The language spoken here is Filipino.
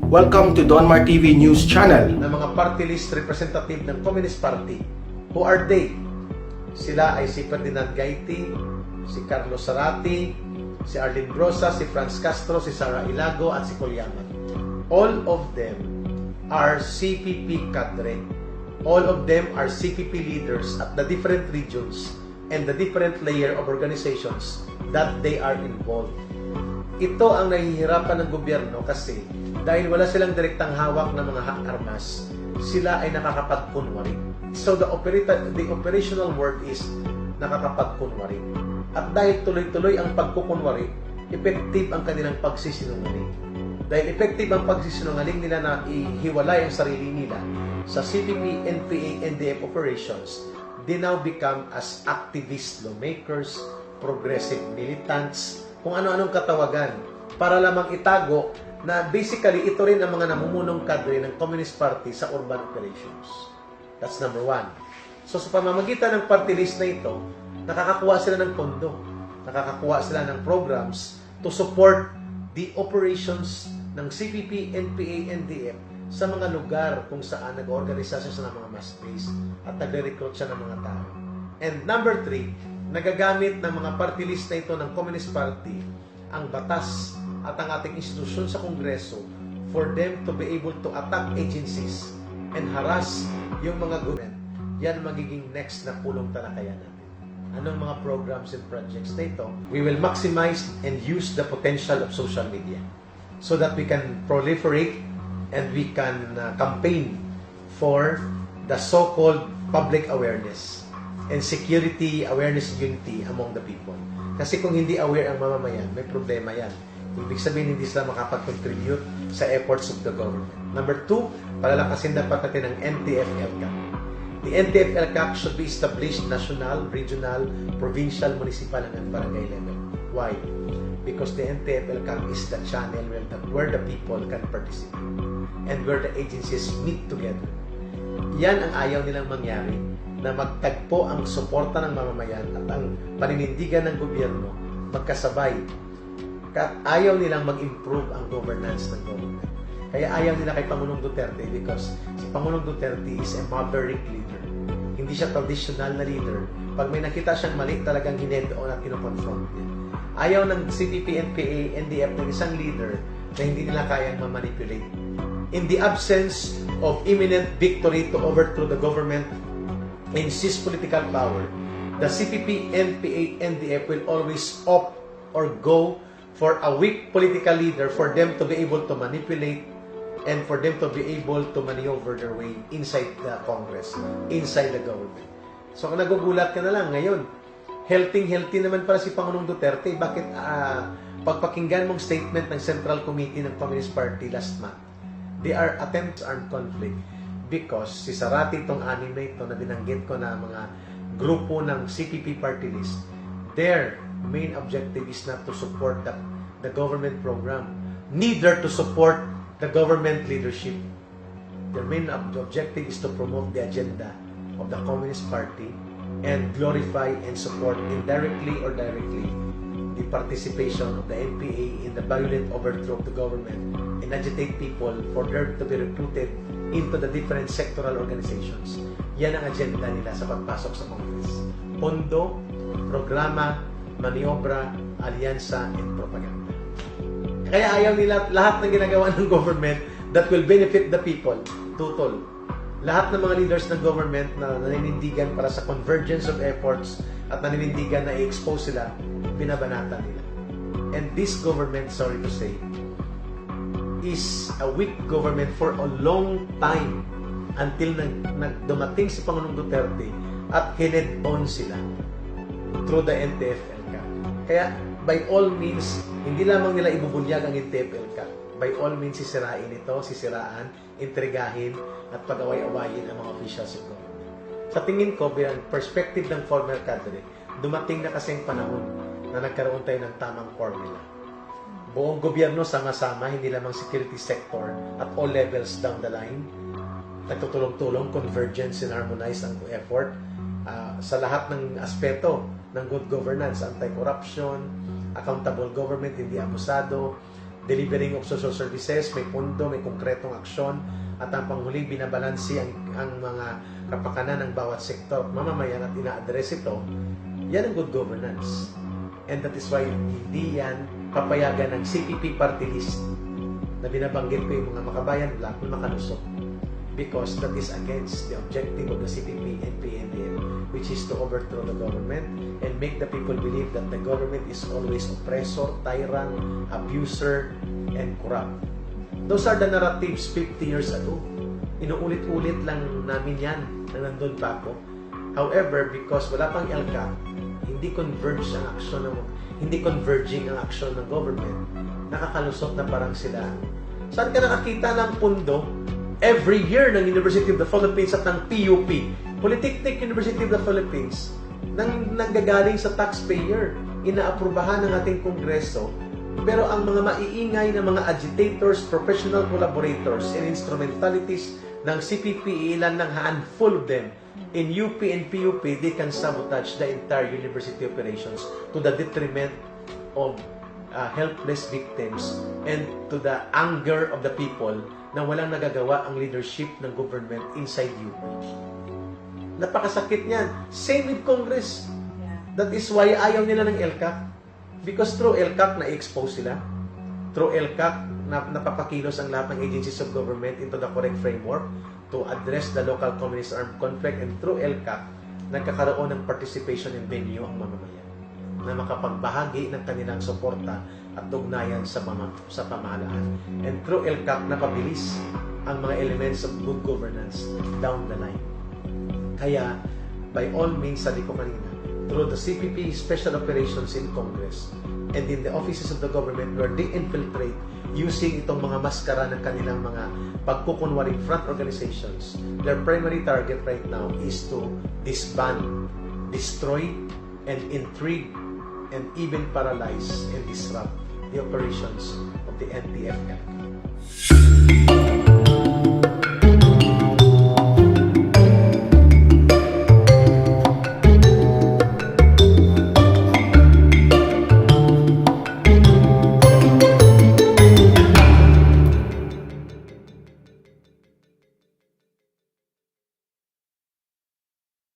Welcome to Donmar TV News Channel. Na mga party list representative ng Communist Party. Who are they? Sila ay si Ferdinand Gaiti, si Carlos Zarate, si Arlene Brosa, si Franz Castro, si Sara Ilago, at si Colyaman. All of them are CPP cadre. All of them are CPP leaders at the different regions and the different layer of organizations that they are involved. Ito ang nahihirapan ng gobyerno kasi dahil wala silang direktang hawak ng mga armas, sila ay nakakapagkunwari. So the operational word is nakakapagkunwari. At dahil tuloy-tuloy ang pagkukunwari, effective ang kanilang pagsisinungaling. Dahil effective ang pagsisinungaling nila na ihiwalay ang sarili nila sa CPP, NPA, NDF operations, they now become as activist lawmakers, progressive militants, kung ano-anong katawagan, para lamang itago na basically ito rin ang mga namumunong kadre ng Communist Party sa urban operations. That's number one. So sa pamamagitan ng party list na ito, nakakakuha sila ng pondo, nakakakuha sila ng programs to support the operations ng CPP, NPA, NDF sa mga lugar kung saan nag-organisa siya ng mga mass base at nagre-recruit siya ng mga tao. And number three, nagagamit ng mga party list na ito ng Communist Party ang batas at ang ating institusyon sa Kongreso for them to be able to attack agencies and harass yung mga government. Yan magiging next na pulong talakayan natin. Anong mga programs and projects na ito? We will maximize and use the potential of social media so that we can proliferate and we can campaign for the so-called public awareness and security, awareness, unity among the people. Kasi kung hindi aware ang mamamayan, may problema yan. Ibig sabihin, hindi sila makapag-contribute sa efforts of the government. Number two, palalakasin dapat natin ang NTF-ELCAC. The NTF-ELCAC should be established national, regional, provincial, municipal, and barangay level. Why? Because the NTF-ELCAC is the channel where the people can participate and where the agencies meet together. Yan ang ayaw nilang mangyari, na magtagpo ang suporta ng mamamayan at ang paninindigan ng gobyerno magkasabay. Ayaw nilang mag-improve ang governance ng government. Kaya ayaw nila kay Pangulong Duterte because si Pangulong Duterte is a maverick leader. Hindi siya traditional na leader. Pag may nakita siyang mali, talagang hined-on at kinoconfront niya. Ayaw ng CPP, NPA, NDF ng isang leader na hindi nila kayang ma-manipulate. In the absence of imminent victory to overthrow the government and seize political power, the CPP, NPA, NDF will always opt or go for a weak political leader for them to be able to manipulate and for them to be able to maneuver their way inside the Congress, inside the government. So kung nagugulat ka na lang ngayon, healthy naman para si Pangulong Duterte. Bakit pagpakinggan mong statement ng Central Committee ng Communist Party last month, they are attempts armed conflict because si Zarate itong anim na ito na binanggit ko na mga grupo ng CPP party list, their main objective is not to support the government program, neither to support the government leadership. Their main objective is to promote the agenda of the Communist Party and glorify and support indirectly or directly the participation of the NPA in the violent overthrow of the government and agitate people for them to be recruited into the different sectoral organizations. Yan ang agenda nila sa pagpasok sa Congress. Pondo, programa, maniobra, alyansa, and propaganda. Kaya ayaw nila lahat ng ginagawa ng government that will benefit the people, tutol. Lahat ng mga leaders ng government na naninindigan para sa convergence of efforts at naninindigan na i-expose sila, binabanatan nila. And this government, sorry to say, is a weak government for a long time until dumating si Pangulong Duterte at hined-on sila through the NTF-ELCAC. Kaya, by all means, hindi lamang nila ibubunyag ang NTF-ELCAC. By all means, sisirain ito, sisiraan, intrigahin, at pag-away-awayin ang mga officials of government. Sa tingin ko, bilang perspective ng former cadre, dumating na kasing panahon na nagkaroon tayo ng tamang formula. Buong gobyerno sama-sama, hindi lamang security sector at all levels down the line. Nagtutulong-tulong, convergence and harmonize ang effort sa lahat ng aspeto ng good governance, anti-corruption, accountable government, hindi abusado, delivering of social services, may pondo, may konkretong aksyon, at ang panghuling binabalansi ang mga kapakanan ng bawat sektor at mamamayan at ina-address ito, yan ang good governance. And that is why hindi yan papayagan ng CPP party list na binabanggit ko yung mga makabayan black na makalusot. Because that is against the objective of the CPP and PNDM, which is to overthrow the government and make the people believe that the government is always oppressor, tyrant, abuser, and corrupt. Those are the narratives 50 years ago. Inuulit-ulit lang namin yan na nandun pa ako. However, because wala pang LCAP, hindi converging ang aksyon ng government, nakakalusot na parang sila. Saan ka nakakita ng pundo? Every year ng University of the Philippines at ng PUP, Polytechnic University of the Philippines, nanggagaling sa taxpayer, inaaprubahan ng ating kongreso, pero ang mga maiingay na mga agitators, professional collaborators, and instrumentalities ng CPP, ilan ng handful of them, in UP and PUP, they can sabotage the entire university operations to the detriment of helpless victims and to the anger of the people na walang nagagawa ang leadership ng government inside UP. Napakasakit niyan. Same with Congress. That is why ayaw nila ng LCAC. Because through LCAC, na-expose sila. Through LCAC, napapakilos ang lahat ng agencies of government into the correct framework to address the local communist armed conflict, and through LCAC, nagkakaroon ng participation and venue ang mamamayan na makapagbahagi ng kanilang suporta at ugnayan sa pamahalaan. And through LCAC, napabilis ang mga elements of good governance down the line. Kaya, by all means, sabi ko kanina, through the CPP Special Operations in Congress and in the offices of the government where they infiltrate using itong mga maskara ng kanilang mga pagkukunwaring front organizations, their primary target right now is to disband, destroy, and intrigue, and even paralyze and disrupt the operations of the NTFL.